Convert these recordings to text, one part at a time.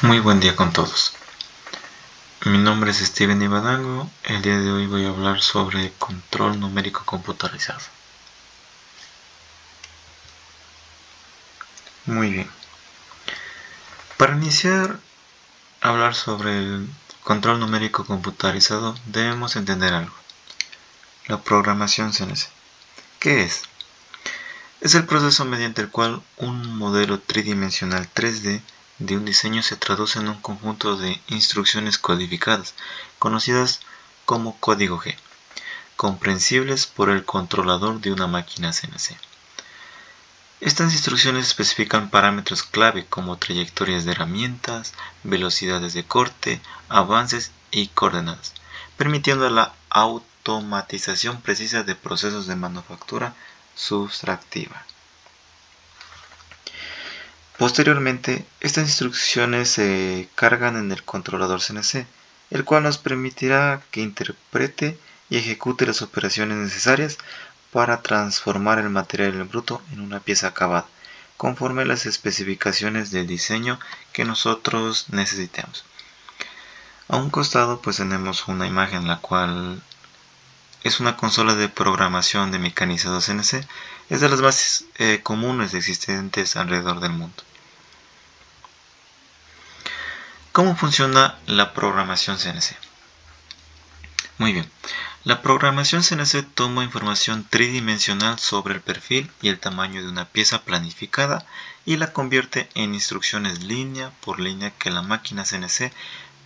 Muy buen día con todos. Mi nombre es Steven Ibadango. El día de hoy voy a hablar sobre control numérico computarizado. Muy bien. Para iniciar a hablar sobre el control numérico computarizado, debemos entender algo. La programación CNC. ¿Qué es? Es el proceso mediante el cual un modelo tridimensional 3D de un diseño se traduce en un conjunto de instrucciones codificadas, conocidas como código G, comprensibles por el controlador de una máquina CNC. Estas instrucciones especifican parámetros clave como trayectorias de herramientas, velocidades de corte, avances y coordenadas, permitiendo la automatización precisa de procesos de manufactura sustractiva. Posteriormente, estas instrucciones se cargan en el controlador CNC, el cual nos permitirá que interprete y ejecute las operaciones necesarias para transformar el material en bruto en una pieza acabada, conforme a las especificaciones del diseño que nosotros necesitemos. A un costado pues tenemos una imagen en la cual es una consola de programación de mecanizado CNC. Es de las más comunes existentes alrededor del mundo. ¿Cómo funciona la programación CNC? Muy bien. La programación CNC toma información tridimensional sobre el perfil y el tamaño de una pieza planificada y la convierte en instrucciones línea por línea que la máquina CNC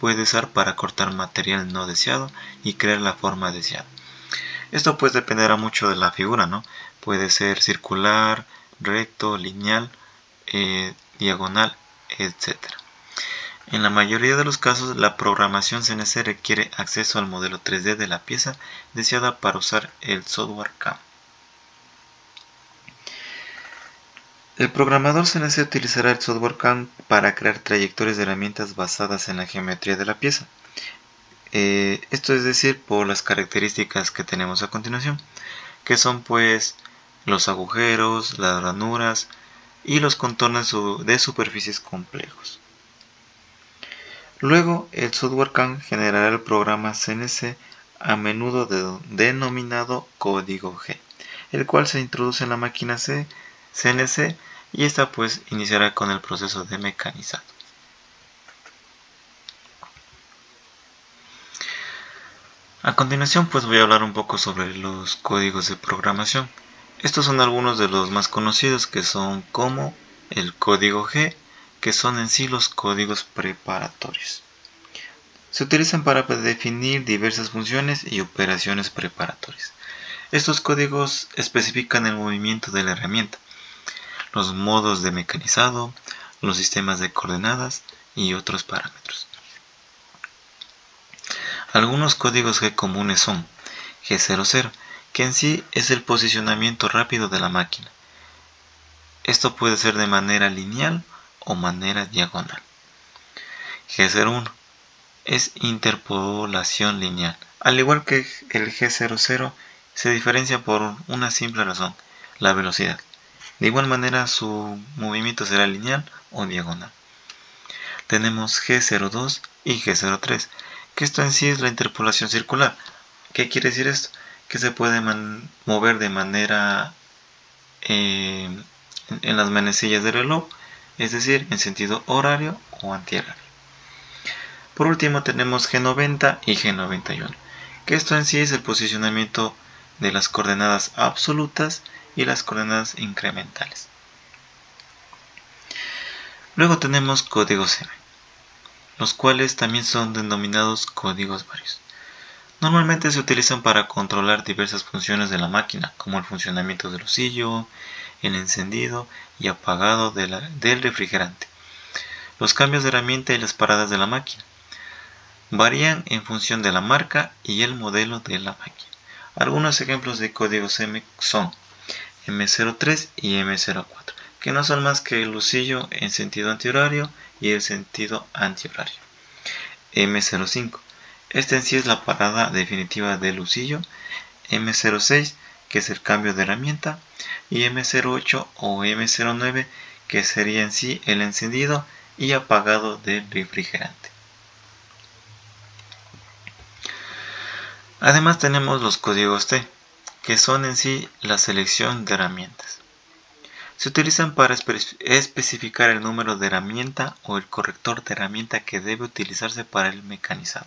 puede usar para cortar material no deseado y crear la forma deseada. Esto pues dependerá mucho de la figura, ¿no? Puede ser circular, recto, lineal, diagonal, etc. En la mayoría de los casos, la programación CNC requiere acceso al modelo 3D de la pieza deseada para usar el software CAM. El programador CNC utilizará el software CAM para crear trayectorias de herramientas basadas en la geometría de la pieza. Esto es decir, por las características que tenemos a continuación, que son pues los agujeros, las ranuras y los contornos de superficies complejos. Luego, el software CAM generará el programa CNC, a menudo denominado código G, el cual se introduce en la máquina CNC y esta pues iniciará con el proceso de mecanizado. A continuación pues voy a hablar un poco sobre los códigos de programación. Estos son algunos de los más conocidos, que son como el código G, que son en sí los códigos preparatorios. Se utilizan para definir diversas funciones y operaciones preparatorias. Estos códigos especifican el movimiento de la herramienta, los modos de mecanizado, los sistemas de coordenadas y otros parámetros. Algunos códigos G comunes son G00, que en sí es el posicionamiento rápido de la máquina. Esto puede ser de manera lineal o manera diagonal. G01 es interpolación lineal. Al igual que el G00, se diferencia por una simple razón, la velocidad. De igual manera su movimiento será lineal o diagonal. Tenemos G02 y G03, que esto en sí es la interpolación circular. ¿Qué quiere decir esto? Que se puede mover de manera en las manecillas del reloj, es decir, en sentido horario o antihorario. Por último tenemos G90 y G91, que esto en sí es el posicionamiento de las coordenadas absolutas y las coordenadas incrementales. Luego tenemos códigos M, los cuales también son denominados códigos varios. Normalmente se utilizan para controlar diversas funciones de la máquina, como el funcionamiento del husillo, el encendido y apagado del refrigerante, los cambios de herramienta y las paradas de la máquina. Varían en función de la marca y el modelo de la máquina. Algunos ejemplos de códigos M son M03 y M04, que no son más que el husillo en sentido antihorario y el sentido antihorario. M05, este en sí es la parada definitiva del husillo. M06, que es el cambio de herramienta, y M08 o M09, que sería en sí el encendido y apagado del refrigerante. Además tenemos los códigos T, que son en sí la selección de herramientas. Se utilizan para especificar el número de herramienta o el corrector de herramienta que debe utilizarse para el mecanizado.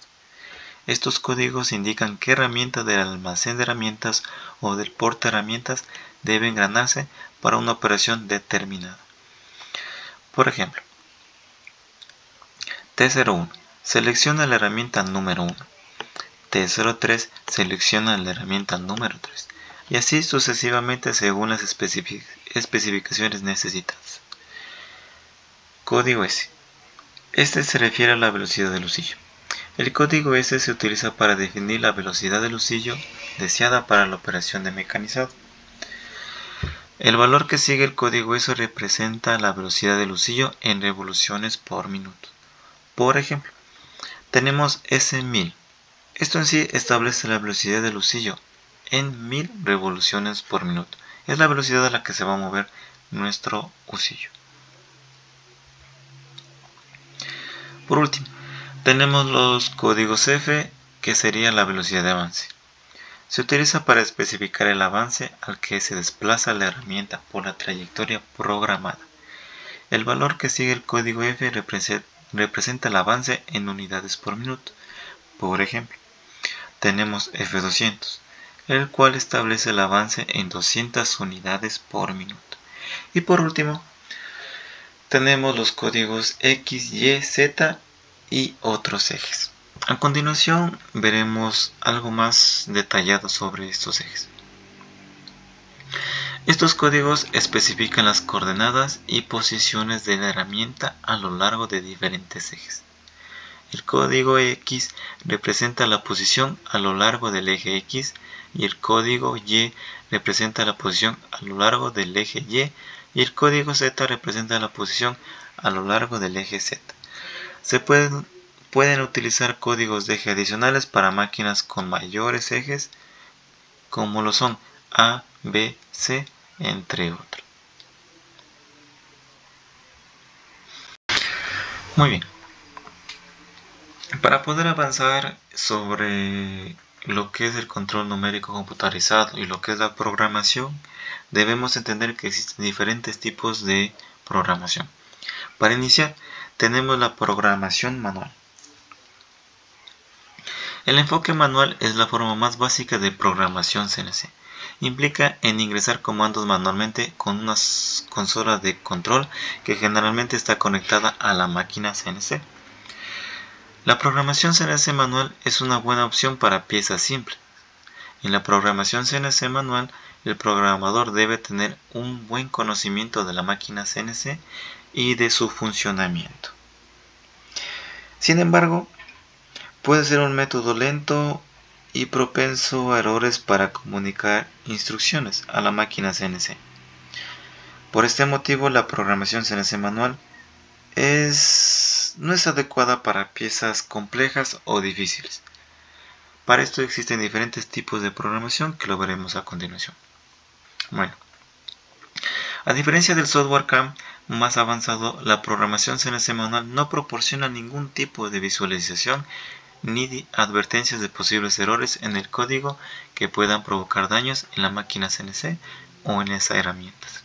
Estos códigos indican qué herramienta del almacén de herramientas o del porte de herramientas debe engranarse para una operación determinada. Por ejemplo, T01 selecciona la herramienta número 1. T03 selecciona la herramienta número 3. Y así sucesivamente según las especificaciones necesitadas. Código S. Este se refiere a la velocidad del husillo. El código S se utiliza para definir la velocidad del husillo deseada para la operación de mecanizado. El valor que sigue el código S representa la velocidad del husillo en revoluciones por minuto. Por ejemplo, tenemos S1000. Esto en sí establece la velocidad del husillo en 1000 revoluciones por minuto. Es la velocidad a la que se va a mover nuestro husillo. Por último, tenemos los códigos F, que sería la velocidad de avance. Se utiliza para especificar el avance al que se desplaza la herramienta por la trayectoria programada. El valor que sigue el código F representa el avance en unidades por minuto. Por ejemplo, tenemos F200, el cual establece el avance en 200 unidades por minuto. Y por último, tenemos los códigos X, Y, Z y otros ejes. A continuación veremos algo más detallado sobre estos ejes. Estos códigos especifican las coordenadas y posiciones de la herramienta a lo largo de diferentes ejes. El código X representa la posición a lo largo del eje X y el código Y representa la posición a lo largo del eje Y y el código Z representa la posición a lo largo del eje Z. Se pueden utilizar códigos de eje adicionales para máquinas con mayores ejes, como lo son A, B, C, entre otros. Muy bien. Para poder avanzar sobre lo que es el control numérico computarizado y lo que es la programación, debemos entender que existen diferentes tipos de programación. Para iniciar, tenemos la programación manual. El enfoque manual es la forma más básica de programación CNC. Implica en ingresar comandos manualmente con una consola de control que generalmente está conectada a la máquina CNC. La programación CNC manual es una buena opción para piezas simples. En la programación CNC manual, el programador debe tener un buen conocimiento de la máquina CNC y de su funcionamiento. Sin embargo, puede ser un método lento y propenso a errores para comunicar instrucciones a la máquina CNC. Por este motivo, la programación CNC manual no es adecuada para piezas complejas o difíciles. Para esto existen diferentes tipos de programación que lo veremos a continuación. Bueno, a diferencia del software CAM más avanzado, la programación CNC manual no proporciona ningún tipo de visualización ni advertencias de posibles errores en el código que puedan provocar daños en la máquina CNC o en esas herramientas.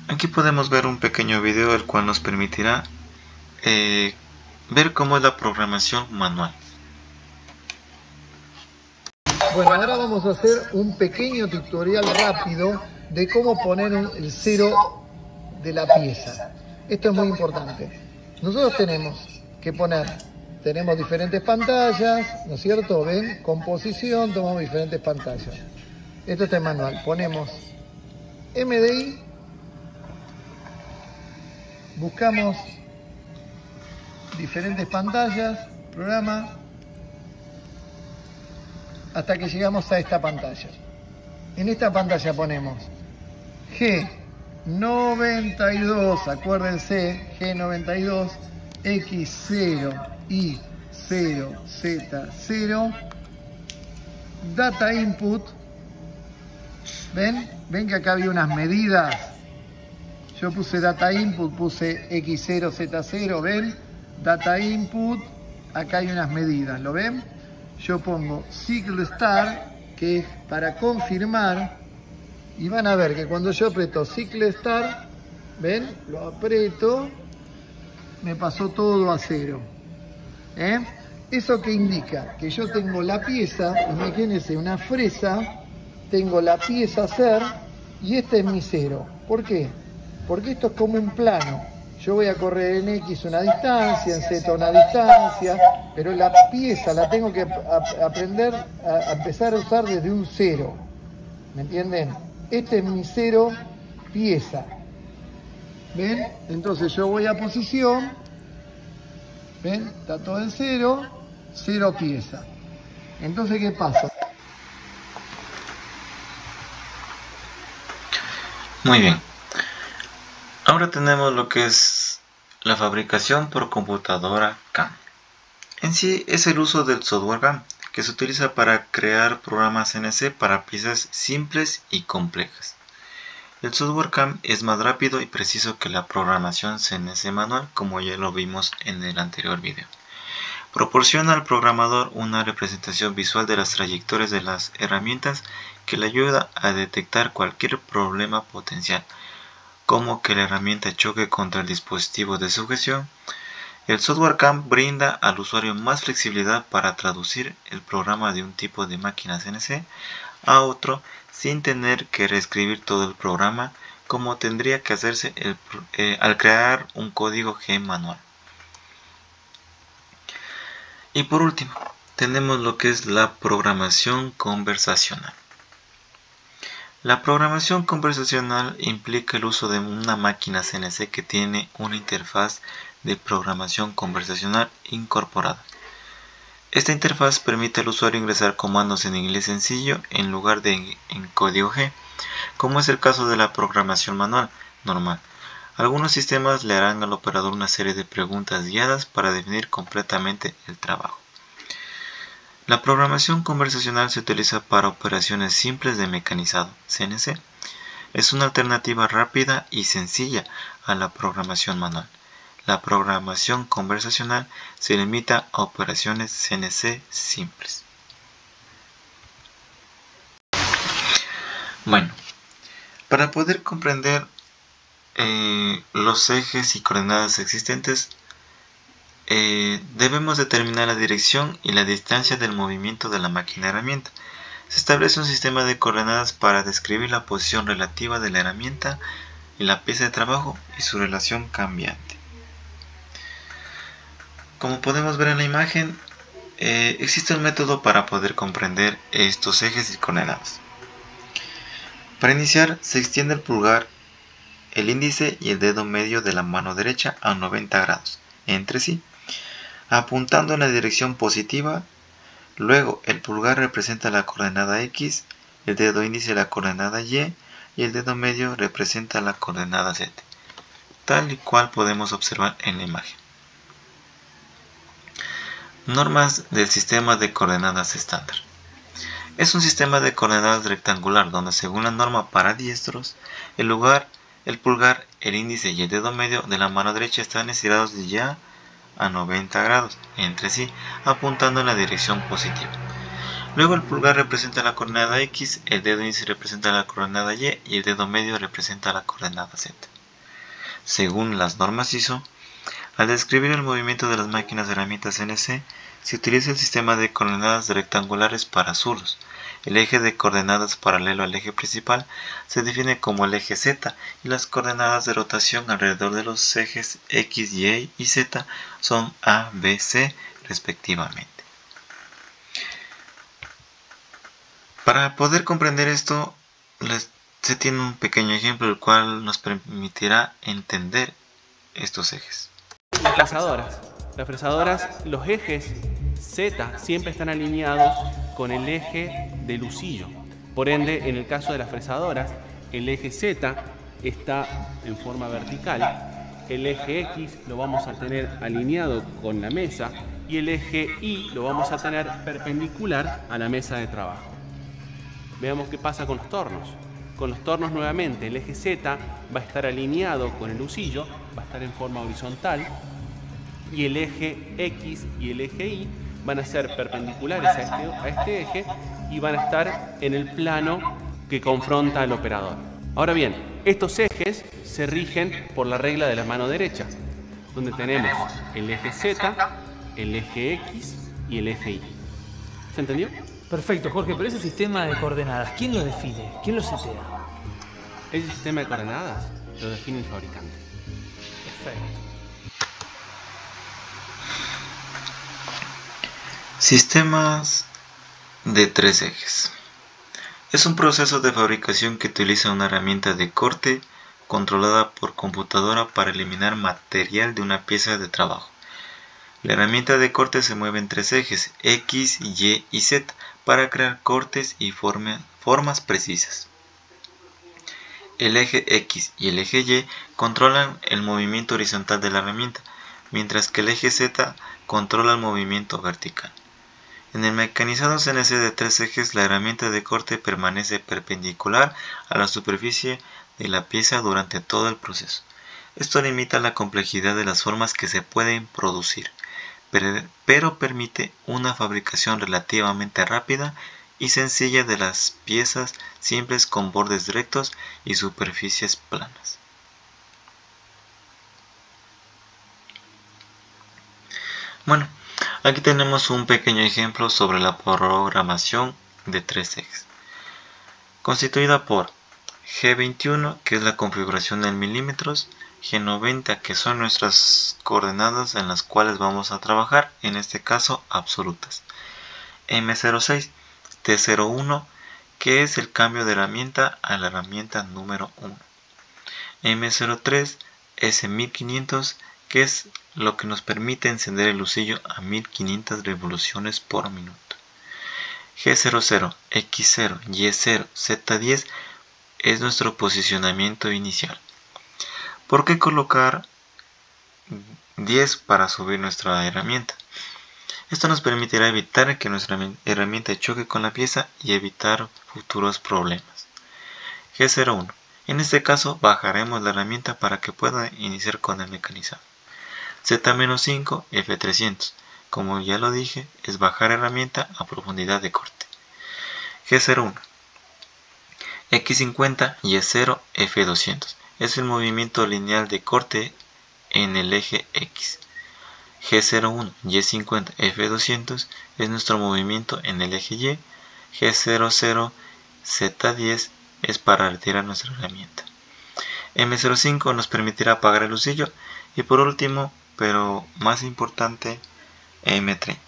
Aquí podemos ver un pequeño video el cual nos permitirá ver cómo es la programación manual. Bueno, ahora vamos a hacer un pequeño tutorial rápido de cómo poner el cero de la pieza. Esto es muy importante. Nosotros tenemos que tenemos diferentes pantallas, ¿no es cierto? ¿Ven? Composición, tomamos diferentes pantallas. Esto está en manual. Ponemos MDI, buscamos diferentes pantallas, programa, hasta que llegamos a esta pantalla. En esta pantalla ponemos G92, acuérdense, G92, X0, Y0, Z0, Data Input, ¿Ven? ¿Ven que acá había unas medidas? Yo puse data input, puse X0, Z0, ¿ven? Data input, acá hay unas medidas, ¿lo ven? Yo pongo cycle start, que es para confirmar, y van a ver que cuando yo aprieto cycle start, ¿ven? Lo aprieto, me pasó todo a 0. ¿Eso qué indica? Que yo tengo la pieza, imagínense una fresa, tengo la pieza a hacer y este es mi 0. ¿Por qué? Porque esto es como un plano. Yo voy a correr en X una distancia, en Z una distancia, pero la pieza la tengo que aprender a empezar a usar desde un 0. ¿Me entienden? Este es mi 0 pieza. ¿Ven? Entonces yo voy a posición, ¿ven? Está todo en 0, 0 pieza. Entonces, ¿qué pasa? Muy bien. Ahora tenemos lo que es la fabricación por computadora CAM. En sí es el uso del software CAM, que se utiliza para crear programas CNC para piezas simples y complejas. El software CAM es más rápido y preciso que la programación CNC manual, como ya lo vimos en el anterior video. Proporciona al programador una representación visual de las trayectorias de las herramientas que le ayuda a detectar cualquier problema potencial, como que la herramienta choque contra el dispositivo de sujeción. El software CAM brinda al usuario más flexibilidad para traducir el programa de un tipo de máquina CNC a otro sin tener que reescribir todo el programa como tendría que hacerse al crear un código G manual. Y por último, tenemos lo que es la programación conversacional. La programación conversacional implica el uso de una máquina CNC que tiene una interfaz de programación conversacional incorporada. Esta interfaz permite al usuario ingresar comandos en inglés sencillo en lugar de en código G, como es el caso de la programación manual normal. Algunos sistemas le harán al operador una serie de preguntas guiadas para definir completamente el trabajo. La programación conversacional se utiliza para operaciones simples de mecanizado, CNC. Es una alternativa rápida y sencilla a la programación manual. La programación conversacional se limita a operaciones CNC simples. Bueno, para poder comprender los ejes y coordenadas existentes, debemos determinar la dirección y la distancia del movimiento de la máquina herramienta. Se establece un sistema de coordenadas para describir la posición relativa de la herramienta y la pieza de trabajo y su relación cambiante. Como podemos ver en la imagen, existe un método para poder comprender estos ejes y coordenadas. Para iniciar, se extiende el pulgar, el índice y el dedo medio de la mano derecha a 90 grados entre sí, apuntando en la dirección positiva. Luego el pulgar representa la coordenada X, el dedo índice la coordenada Y y el dedo medio representa la coordenada Z, tal y cual podemos observar en la imagen. Normas del sistema de coordenadas estándar. Es un sistema de coordenadas rectangular donde, según la norma para diestros, el pulgar, el índice y el dedo medio de la mano derecha están estirados ya a 90 grados entre sí, apuntando en la dirección positiva. Luego el pulgar representa la coordenada X, el dedo índice representa la coordenada Y y el dedo medio representa la coordenada Z. Según las normas ISO, al describir el movimiento de las máquinas de herramientas CNC, se utiliza el sistema de coordenadas rectangulares para zurdos. El eje de coordenadas paralelo al eje principal se define como el eje Z y las coordenadas de rotación alrededor de los ejes X, Y y Z son A, B, C respectivamente. Para poder comprender esto, se tiene un pequeño ejemplo el cual nos permitirá entender estos ejes. Las fresadoras, los ejes Z siempre están alineados con el eje del husillo. Por ende, en el caso de las fresadoras, el eje Z está en forma vertical, el eje X lo vamos a tener alineado con la mesa y el eje Y lo vamos a tener perpendicular a la mesa de trabajo. Veamos qué pasa con los tornos. Con los tornos nuevamente, el eje Z va a estar alineado con el husillo, va a estar en forma horizontal, y el eje X y el eje Y van a ser perpendiculares a este eje y van a estar en el plano que confronta al operador. Ahora bien, estos ejes se rigen por la regla de la mano derecha, donde tenemos el eje Z, el eje X y el eje Y. ¿Se entendió? Perfecto, Jorge, pero ese sistema de coordenadas, ¿quién lo define? ¿Quién lo setea? Ese sistema de coordenadas lo define el fabricante. Perfecto. Sistemas de 3 ejes. Es un proceso de fabricación que utiliza una herramienta de corte controlada por computadora para eliminar material de una pieza de trabajo. La herramienta de corte se mueve en 3 ejes, X, Y y Z, para crear cortes y formas precisas. El eje X y el eje Y controlan el movimiento horizontal de la herramienta, mientras que el eje Z controla el movimiento vertical. En el mecanizado CNC de 3 ejes, la herramienta de corte permanece perpendicular a la superficie de la pieza durante todo el proceso. Esto limita la complejidad de las formas que se pueden producir, pero permite una fabricación relativamente rápida y sencilla de las piezas simples con bordes rectos y superficies planas. Bueno, aquí tenemos un pequeño ejemplo sobre la programación de 3 ejes, constituida por G21, que es la configuración en milímetros, G90, que son nuestras coordenadas en las cuales vamos a trabajar, en este caso absolutas, M06, T01, que es el cambio de herramienta a la herramienta número 1, M03, S1500, que es lo que nos permite encender el husillo a 1500 revoluciones por minuto. G00, X0, Y0, Z10 es nuestro posicionamiento inicial. ¿Por qué colocar 10 para subir nuestra herramienta? Esto nos permitirá evitar que nuestra herramienta choque con la pieza y evitar futuros problemas. G01. En este caso bajaremos la herramienta para que pueda iniciar con el mecanizado. Z-5, F300. Como ya lo dije, es bajar herramienta a profundidad de corte. G01. X50, Y0, F200. Es el movimiento lineal de corte en el eje X. G01, Y50, F200 es nuestro movimiento en el eje Y. G00, Z10 es para retirar nuestra herramienta. M05 nos permitirá apagar el husillo. Y por último, pero más importante, M30.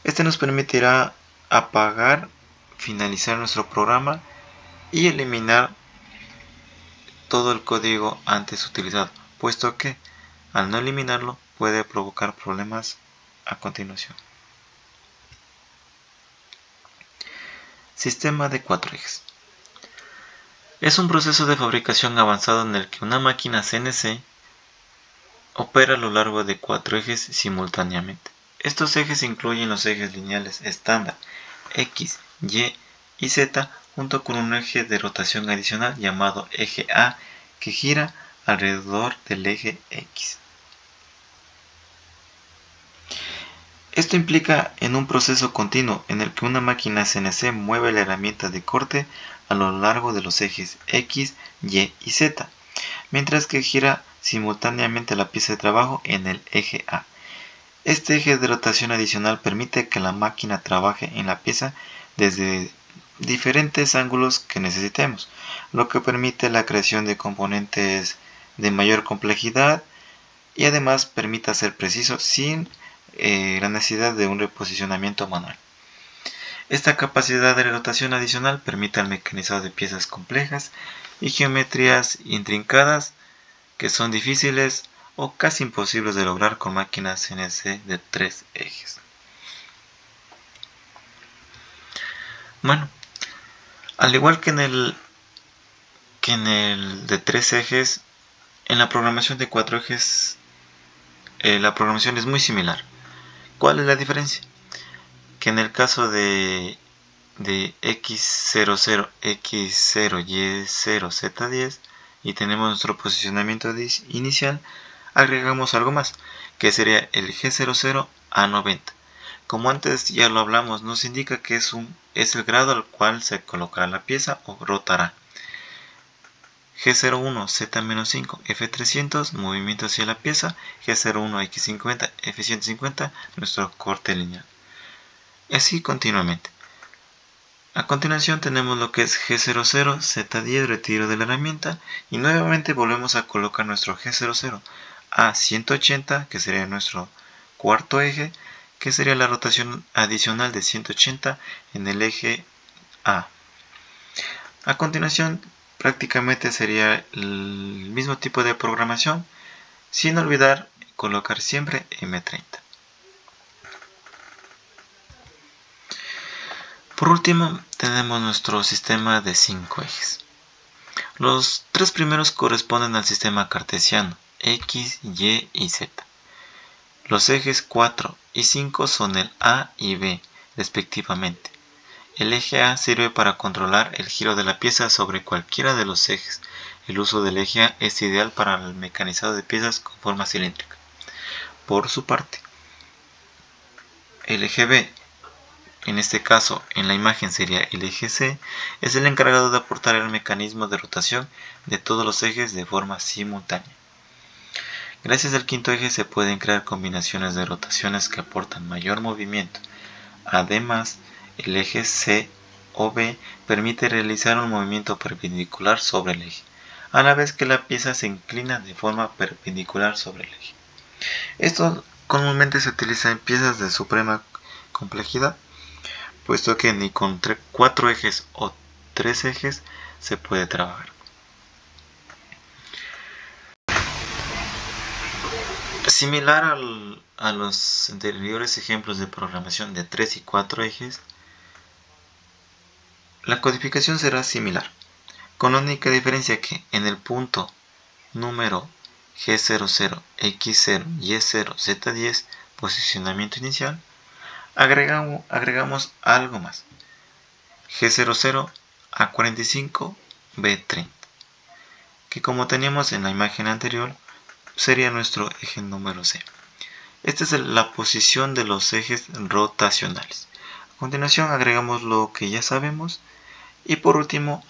Este nos permitirá apagar, finalizar nuestro programa y eliminar todo el código antes utilizado, puesto que al no eliminarlo puede provocar problemas a continuación. Sistema de 4 ejes. Es un proceso de fabricación avanzado en el que una máquina CNC opera a lo largo de 4 ejes simultáneamente. Estos ejes incluyen los ejes lineales estándar X, Y y Z, junto con un eje de rotación adicional llamado eje A, que gira alrededor del eje X. Esto implica en un proceso continuo en el que una máquina CNC mueve la herramienta de corte a lo largo de los ejes X, Y y Z, mientras que gira simultáneamente la pieza de trabajo en el eje A. Este eje de rotación adicional permite que la máquina trabaje en la pieza desde diferentes ángulos que necesitemos, lo que permite la creación de componentes de mayor complejidad y además permite ser preciso sin la necesidad de un reposicionamiento manual. Esta capacidad de rotación adicional permite el mecanizado de piezas complejas y geometrías intrincadas que son difíciles o casi imposibles de lograr con máquinas CNC de 3 ejes. Bueno, al igual que en el de 3 ejes, en la programación de 4 ejes la programación es muy similar. ¿Cuál es la diferencia? Que en el caso de de X00, X0, Y0, Z10 y tenemos nuestro posicionamiento inicial, agregamos algo más, que sería el G00 a 90. Como antes ya lo hablamos, nos indica que es el grado al cual se colocará la pieza o rotará. G01, Z-5, F300, movimiento hacia la pieza. G01, X50, F150, nuestro corte lineal. Y así continuamente. A continuación tenemos lo que es G00, Z10, retiro de la herramienta. Y nuevamente volvemos a colocar nuestro G00 a 180, que sería nuestro cuarto eje, que sería la rotación adicional de 180 en el eje A. A continuación, prácticamente sería el mismo tipo de programación, sin olvidar colocar siempre M30. Por último, tenemos nuestro sistema de 5 ejes. Los 3 primeros corresponden al sistema cartesiano, X, Y y Z. Los ejes 4 y 5 son el A y B, respectivamente. El eje A sirve para controlar el giro de la pieza sobre cualquiera de los ejes. El uso del eje A es ideal para el mecanizado de piezas con forma cilíndrica. Por su parte, el eje B, en este caso en la imagen sería el eje C, es el encargado de aportar el mecanismo de rotación de todos los ejes de forma simultánea. Gracias al quinto eje se pueden crear combinaciones de rotaciones que aportan mayor movimiento. Además, el eje C o B permite realizar un movimiento perpendicular sobre el eje, a la vez que la pieza se inclina de forma perpendicular sobre el eje. Esto comúnmente se utiliza en piezas de suprema complejidad, puesto que ni con 4 ejes o 3 ejes se puede trabajar. Similar a los anteriores ejemplos de programación de 3 y 4 ejes, la codificación será similar, con la única diferencia que en el punto número G00, X0, Y0, Z10, posicionamiento inicial, agregamos algo más, G00 a 45, B30, que como teníamos en la imagen anterior, sería nuestro eje número C. Esta es la posición de los ejes rotacionales. A continuación agregamos lo que ya sabemos y por último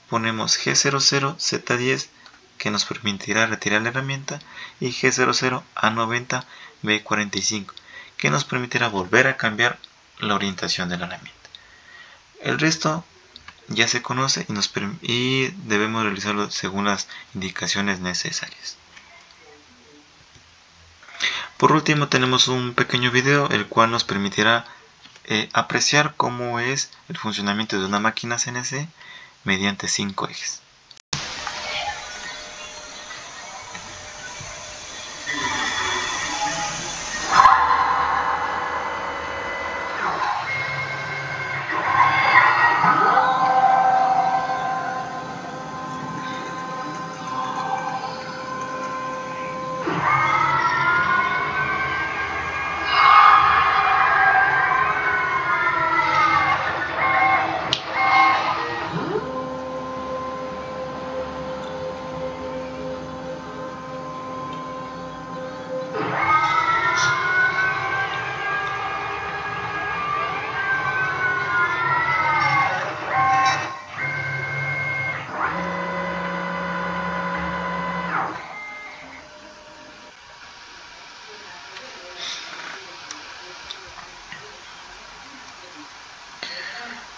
ponemos G00 Z10 que nos permitirá retirar la herramienta y G00 A90 B45 que nos permitirá volver a cambiar la orientación de la herramienta. El resto ya se conoce y debemos realizarlo según las indicaciones necesarias. Por último tenemos un pequeño video el cual nos permitirá apreciar cómo es el funcionamiento de una máquina CNC mediante 5 ejes.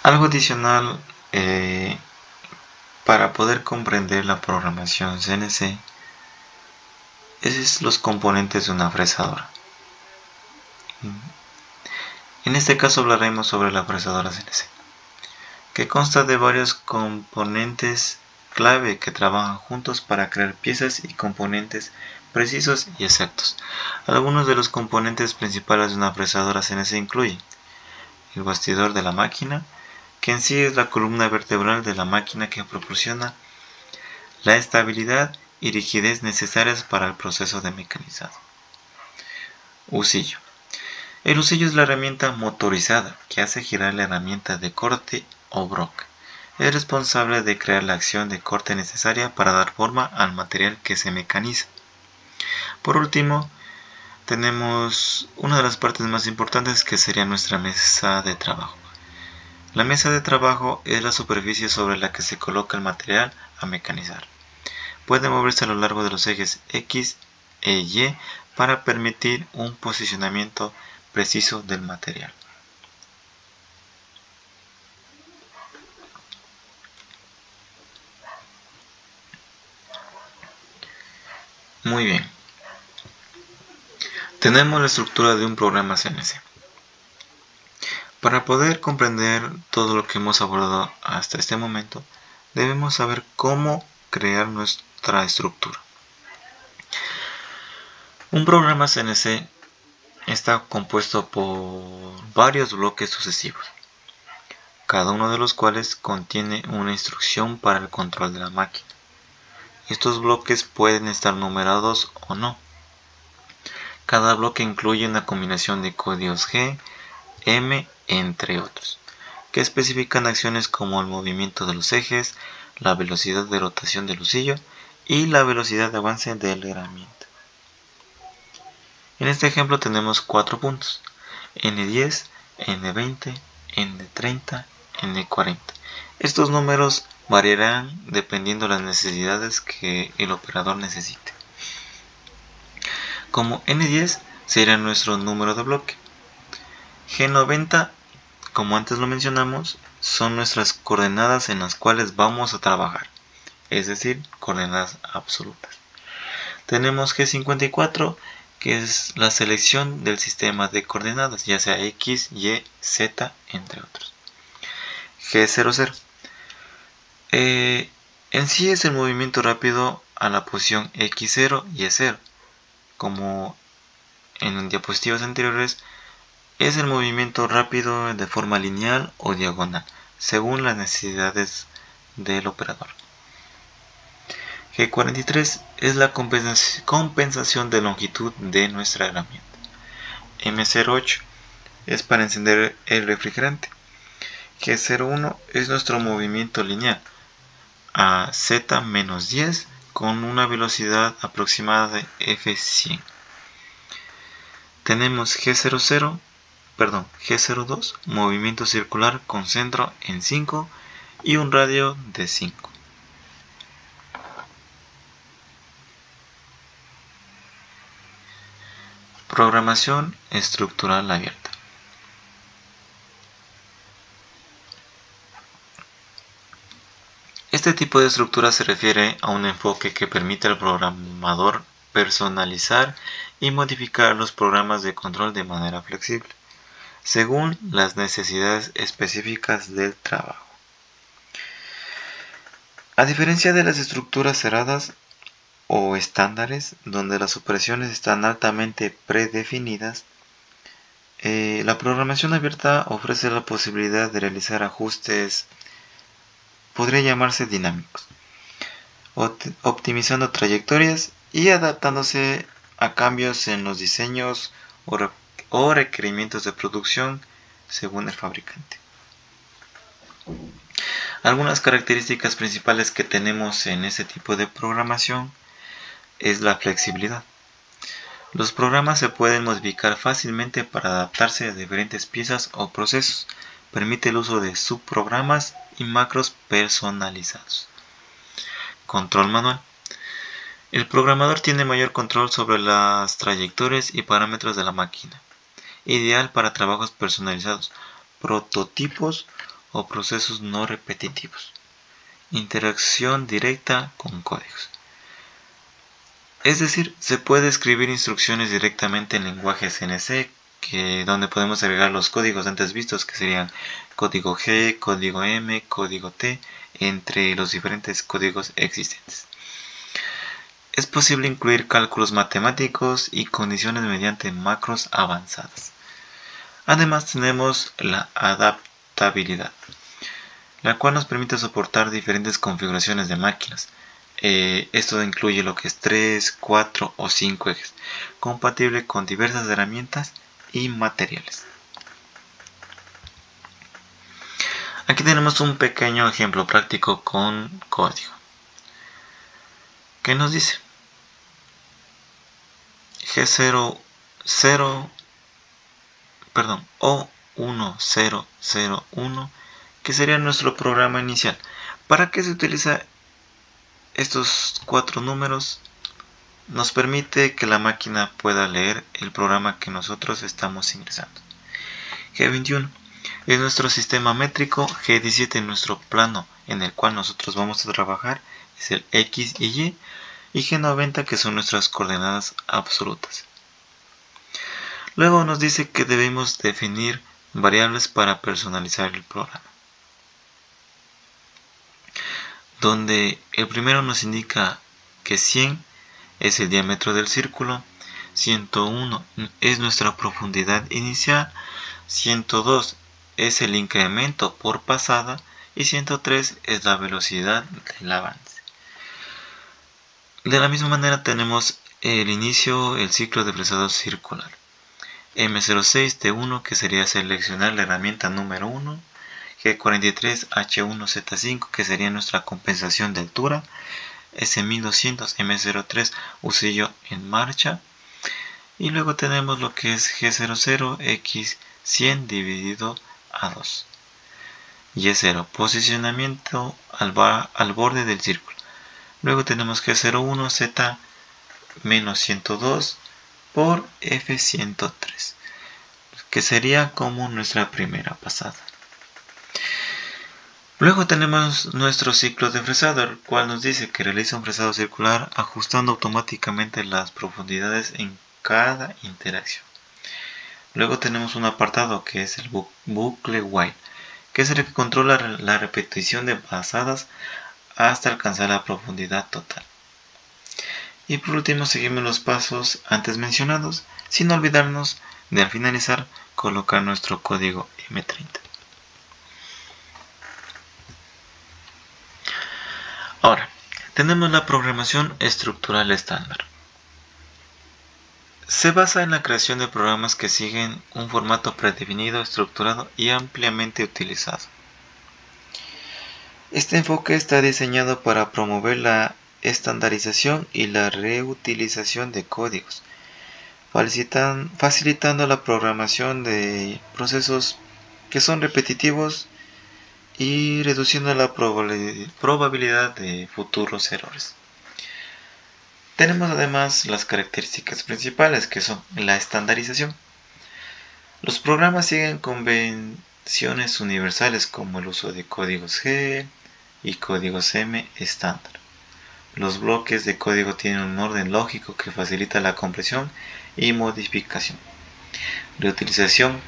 Algo adicional para poder comprender la programación CNC es los componentes de una fresadora. En este caso hablaremos sobre la fresadora CNC, que consta de varios componentes clave que trabajan juntos para crear piezas y componentes precisos y exactos. Algunos de los componentes principales de una fresadora CNC incluyen el bastidor de la máquina, que en sí es la columna vertebral de la máquina que proporciona la estabilidad y rigidez necesarias para el proceso de mecanizado. Husillo, El lucillo es la herramienta motorizada que hace girar la herramienta de corte o broca. Es responsable de crear la acción de corte necesaria para dar forma al material que se mecaniza. Por último, tenemos una de las partes más importantes, que sería nuestra mesa de trabajo. La mesa de trabajo es la superficie sobre la que se coloca el material a mecanizar. Puede moverse a lo largo de los ejes X e Y para permitir un posicionamiento preciso del material. Muy bien. Tenemos la estructura de un programa CNC. Para poder comprender todo lo que hemos abordado hasta este momento, debemos saber cómo crear nuestra estructura. Un programa CNC está compuesto por varios bloques sucesivos, cada uno de los cuales contiene una instrucción para el control de la máquina. Estos bloques pueden estar numerados o no. Cada bloque incluye una combinación de códigos G, M, entre otros, que especifican acciones como el movimiento de los ejes, la velocidad de rotación del lucillo y la velocidad de avance de la herramienta. En este ejemplo tenemos 4 puntos: N10, N20, N30, N40. Estos números variarán dependiendo de las necesidades que el operador necesite. Como N10 será nuestro número de bloque. G90, como antes lo mencionamos, son nuestras coordenadas en las cuales vamos a trabajar, es decir, coordenadas absolutas. Tenemos G54, que es la selección del sistema de coordenadas, ya sea X, Y, Z, entre otros. G00. En sí es el movimiento rápido a la posición X0 y Y0. Como en diapositivas anteriores, es el movimiento rápido de forma lineal o diagonal, según las necesidades del operador. G43 es la compensación de longitud de nuestra herramienta. M08 es para encender el refrigerante. G01 es nuestro movimiento lineal a Z-10 con una velocidad aproximada de F100. Tenemos G02, movimiento circular con centro en 5 y un radio de 5. Programación estructural abierta. Este tipo de estructura se refiere a un enfoque que permite al programador personalizar y modificar los programas de control de manera flexible, según las necesidades específicas del trabajo. A diferencia de las estructuras cerradas o estándares, donde las operaciones están altamente predefinidas, la programación abierta ofrece la posibilidad de realizar ajustes, podría llamarse dinámicos, optimizando trayectorias y adaptándose a cambios en los diseños o requerimientos de producción según el fabricante. Algunas características principales que tenemos en este tipo de programación es la flexibilidad. Los programas se pueden modificar fácilmente para adaptarse a diferentes piezas o procesos. Permite el uso de subprogramas y macros personalizados. Control manual. El programador tiene mayor control sobre las trayectorias y parámetros de la máquina. Ideal para trabajos personalizados, prototipos o procesos no repetitivos. Interacción directa con códigos. Es decir, se puede escribir instrucciones directamente en lenguaje CNC, donde podemos agregar los códigos antes vistos, que serían código G, código M, código T, entre los diferentes códigos existentes. Es posible incluir cálculos matemáticos y condiciones mediante macros avanzadas. Además tenemos la adaptabilidad, la cual nos permite soportar diferentes configuraciones de máquinas. Esto incluye lo que es 3, 4 o 5 ejes, compatible con diversas herramientas y materiales. Aquí tenemos un pequeño ejemplo práctico con código. ¿Qué nos dice? O1001, que sería nuestro programa inicial. ¿Para qué se utiliza estos 4 números? Nos permite que la máquina pueda leer el programa que nosotros estamos ingresando. G21 es nuestro sistema métrico, G17 es nuestro plano en el cual nosotros vamos a trabajar, es el X y G90 que son nuestras coordenadas absolutas. Luego nos dice que debemos definir variables para personalizar el programa, donde el primero nos indica que 100 es el diámetro del círculo, 101 es nuestra profundidad inicial, 102 es el incremento por pasada y 103 es la velocidad del avance. De la misma manera tenemos el inicio, el ciclo de fresado circular. M06 T1 que sería seleccionar la herramienta número 1, G43 H1Z5 que sería nuestra compensación de altura, S1200 M03 husillo en marcha, y luego tenemos lo que es G00 X100 dividido a 2, Y0 posicionamiento al borde del círculo. Luego tenemos G01 Z menos 102 por F103, que sería como nuestra primera pasada. Luego tenemos nuestro ciclo de fresado, el cual nos dice que realiza un fresado circular ajustando automáticamente las profundidades en cada interacción. Luego tenemos un apartado que es el bucle while, que es el que controla la repetición de pasadas hasta alcanzar la profundidad total. Y por último seguimos los pasos antes mencionados, sin olvidarnos de al finalizar colocar nuestro código M30. Ahora, tenemos la programación estructural estándar. Se basa en la creación de programas que siguen un formato predefinido, estructurado y ampliamente utilizado. Este enfoque está diseñado para promover la estandarización y la reutilización de códigos, facilitando la programación de procesos que son repetitivos y reduciendo la probabilidad de futuros errores. Tenemos además las características principales, que son la estandarización. Los programas siguen convenciones universales como el uso de códigos G y códigos M estándar. Los bloques de código tienen un orden lógico que facilita la compresión y modificación. Reutilización.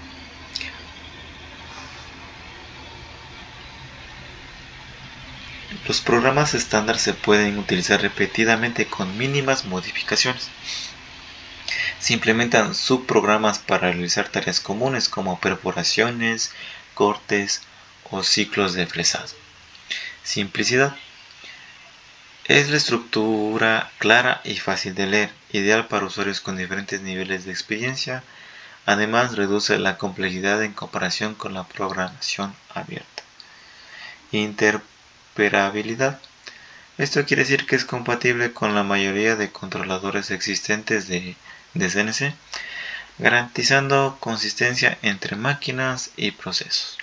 Los programas estándar se pueden utilizar repetidamente con mínimas modificaciones. Se implementan subprogramas para realizar tareas comunes como perforaciones, cortes o ciclos de fresado. Simplicidad. Es la estructura clara y fácil de leer, ideal para usuarios con diferentes niveles de experiencia. Además, reduce la complejidad en comparación con la programación abierta. Interoperabilidad. Esto quiere decir que es compatible con la mayoría de controladores existentes de CNC, garantizando consistencia entre máquinas y procesos.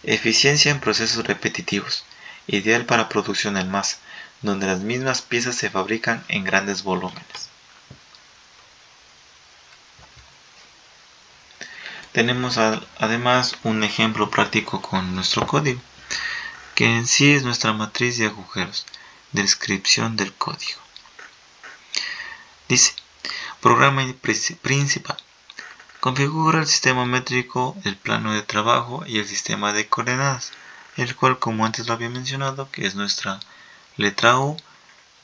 Eficiencia en procesos repetitivos, ideal para producción en masa, donde las mismas piezas se fabrican en grandes volúmenes. Tenemos además un ejemplo práctico con nuestro código, que en sí es nuestra matriz de agujeros. Descripción del código. Dice: programa principal. Configura el sistema métrico, el plano de trabajo y el sistema de coordenadas, el cual, como antes lo había mencionado, que es nuestra letra U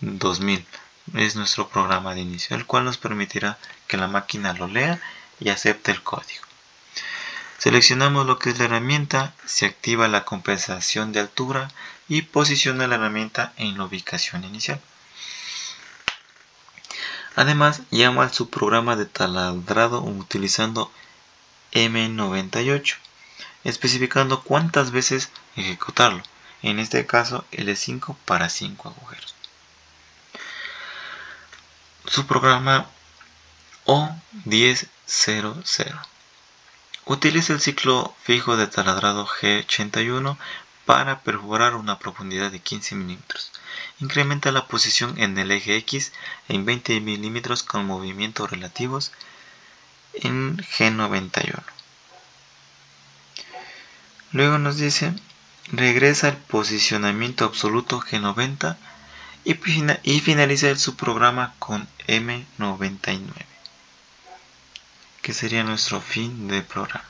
2000, es nuestro programa de inicio, el cual nos permitirá que la máquina lo lea y acepte el código. Seleccionamos lo que es la herramienta, se activa la compensación de altura y posiciona la herramienta en la ubicación inicial. Además, llama al subprograma de taladrado utilizando M98, especificando cuántas veces ejecutarlo, en este caso L5 para 5 agujeros. Subprograma O1000 utiliza el ciclo fijo de taladrado G81 para perforar una profundidad de 15 milímetros. Incrementa la posición en el eje X en 20 milímetros con movimientos relativos en G91. Luego nos dice, regresa al posicionamiento absoluto G90 y finaliza el subprograma con M99, que sería nuestro fin de programa.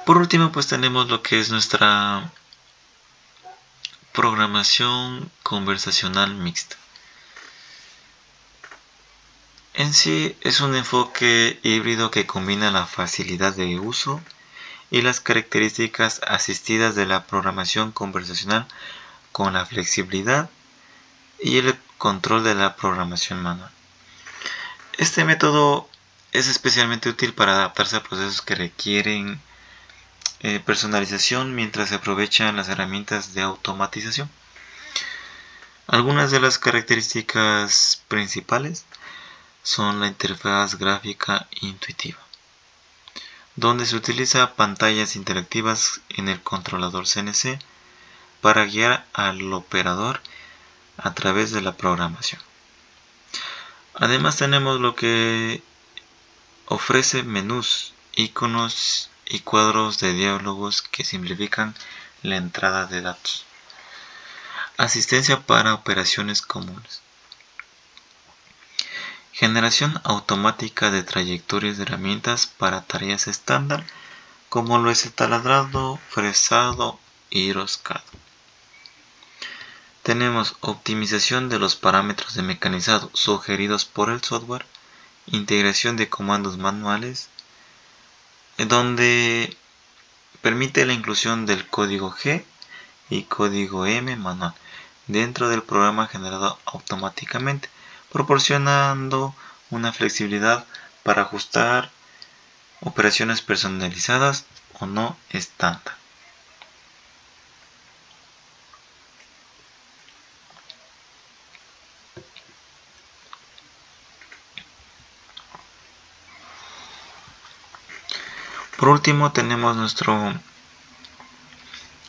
Por último, pues tenemos lo que es nuestra programación conversacional mixta. En sí es un enfoque híbrido que combina la facilidad de uso y las características asistidas de la programación conversacional con la flexibilidad y el control de la programación manual. Este método es especialmente útil para adaptarse a procesos que requieren personalización mientras se aprovechan las herramientas de automatización. Algunas de las características principales son la interfaz gráfica intuitiva, donde se utiliza pantallas interactivas en el controlador CNC para guiar al operador a través de la programación. Además tenemos lo que ofrece menús, iconos y cuadros de diálogos que simplifican la entrada de datos. Asistencia para operaciones comunes. Generación automática de trayectorias de herramientas para tareas estándar, como lo es el taladrado, fresado y roscado. Tenemos optimización de los parámetros de mecanizado sugeridos por el software, integración de comandos manuales, donde permite la inclusión del código G y código M manual dentro del programa generado automáticamente, proporcionando una flexibilidad para ajustar operaciones personalizadas o no estándar. Por último tenemos nuestro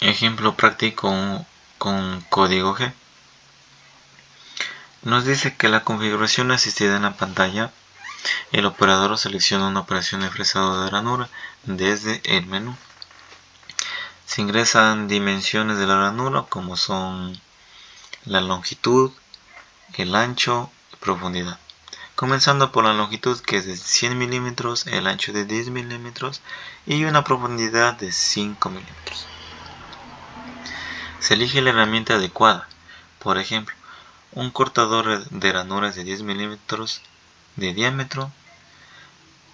ejemplo práctico con código G. Nos dice que la configuración asistida en la pantalla, el operador selecciona una operación de fresado de ranura desde el menú. Se ingresan dimensiones de la ranura como son la longitud, el ancho y profundidad. Comenzando por la longitud, que es de 100 milímetros, el ancho de 10 milímetros y una profundidad de 5 milímetros. Se elige la herramienta adecuada, por ejemplo, un cortador de ranuras de 10 milímetros de diámetro.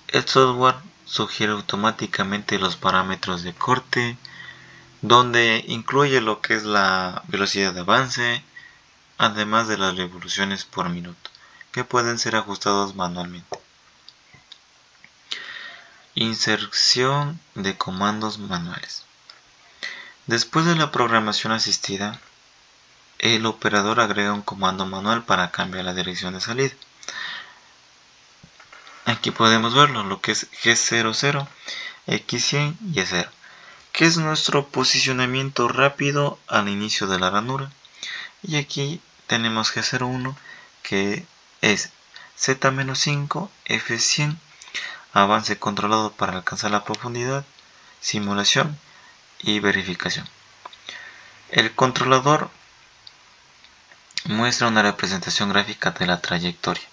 El software sugiere automáticamente los parámetros de corte, donde incluye lo que es la velocidad de avance, además de las revoluciones por minuto, que pueden ser ajustados manualmente. Inserción de comandos manuales. Después de la programación asistida, el operador agrega un comando manual para cambiar la dirección de salida. Aquí podemos verlo, lo que es G00, X100 y E0, que es nuestro posicionamiento rápido al inicio de la ranura. Y aquí tenemos G01, que es Z-5, F100, avance controlado para alcanzar la profundidad, simulación y verificación. El controlador muestra una representación gráfica de la trayectoria.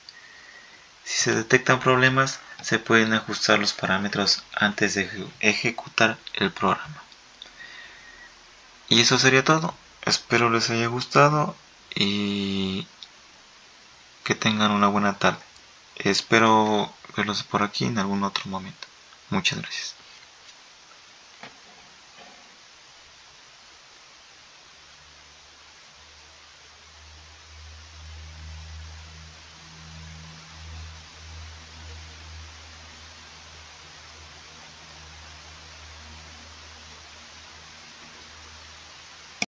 Si se detectan problemas, se pueden ajustar los parámetros antes de ejecutar el programa. Y eso sería todo. Espero les haya gustado y que tengan una buena tarde. Espero verlos por aquí en algún otro momento. Muchas gracias.